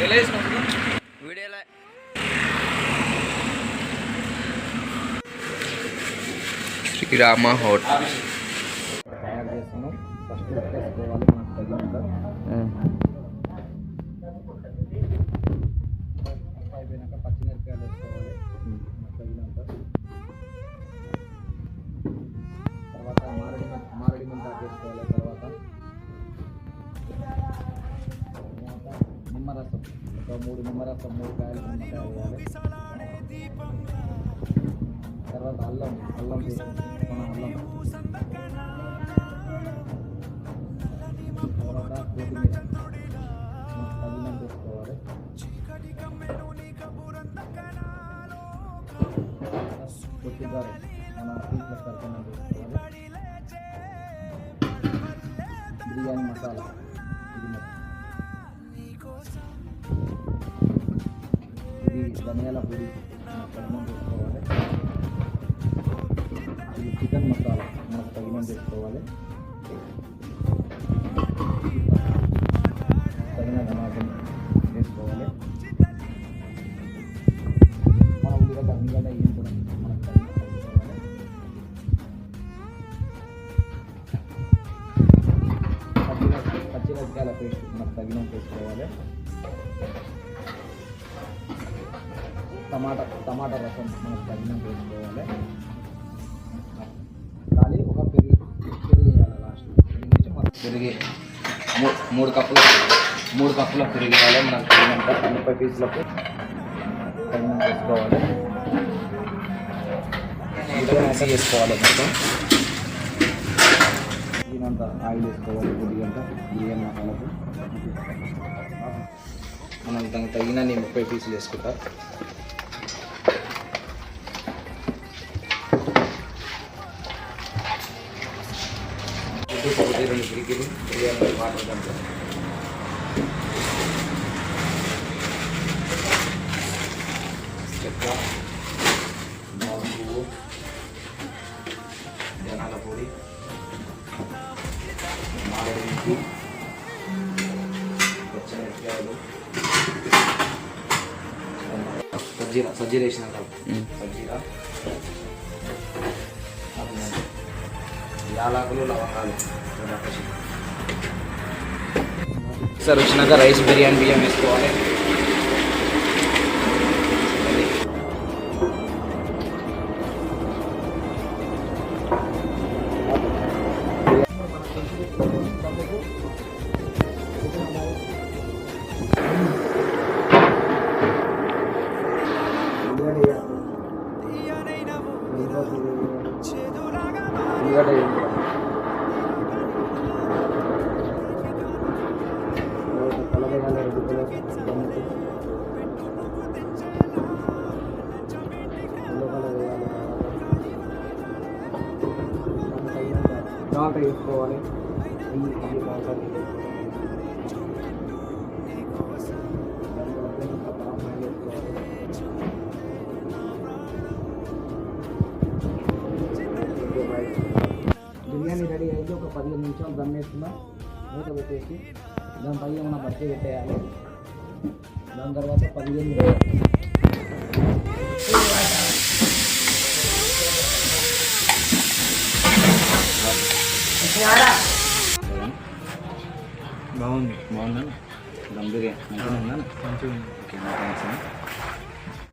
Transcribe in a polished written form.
వీడియోలో శ్రీరామ హోటల్ తయారు చేస్తాను. ఫస్ట్ వేసుకోవాలి మనకు తగినంత. అయిపోయినాక పచ్చిమిరపకాయలు వేసుకోవాలి మనకు తగినంత. తర్వాత మారేడు మిరపకాయలు వేసుకోవాలి. తర్వాత నిమ్మరసం, ఒక 3 నిమ్మరసం, 3 కాయలు నిమ్మకాయ వేయాలి. తర్వాత అల్లం వేసి అల్లం. తర్వాత కొత్తిమీర తగినంత వేసుకోవాలి. కొద్దిగా మన పీసుల తరపున వేసుకోవాలి. బిర్యానీ మసాలా ఇది ధనియాల పొడి తగినంత వేసుకోవాలి. ఇది చికెన్ మసాలా మనకు తగినంత వేసుకోవాలి. తగినంత మాత్రం వేసుకోవాలి. మన ఉల్లిగడ్డ ఏం కూడా మనకు తగినంత వేసుకోవాలి. పచ్చిమిరపకాయల పేస్ట్ మనకు తగినంత వేసుకోవాలి. టమాటా రసం మనకు తగినంత వేసుకోవాలి. కానీ ఒక పెరుగు వేయాలి లాస్ట్. పెరిగి 3 కప్పుల పెరుగు వేయాలి. మనకు తగినంత 30 పీసులకు తగినంత వేసుకోవాలి. మిక్సీ వేసుకోవాలి. మొత్తం దీనంత ఆయిల్ వేసుకోవాలి. కొద్దిగంట బిర్యానీ మసాలకు మనం దానికి తగిన 30 పీసులు వేసుకుంటా. ఒకటి 2 పిరికిలు బిర్యానీ వాటర్ దాంట్లో చెక్క, పువ్వు, జనాల పొడి, మారేడు పచ్చిమిరపకాయలు, సజ్జీర వేసిన సజ్జీర, యాలకులు, లవంగాలు. సార్ వచ్చినాక రైస్ బిర్యానీ బియ్యం వేసుకోవాలి. టమాటా వేసుకోవాలి. బిర్యానీ రెడీ అయితే ఒక 15 నిమిషాలు దమ్ వేసుకున్నా మూత పెట్టేసి దానిపై ఏమైనా బట్టి పెట్టేయాలి. దాని తర్వాత 15 బాగుందా దమ్ బిర్యానీ మంచిగా ఉందా? ఓకే.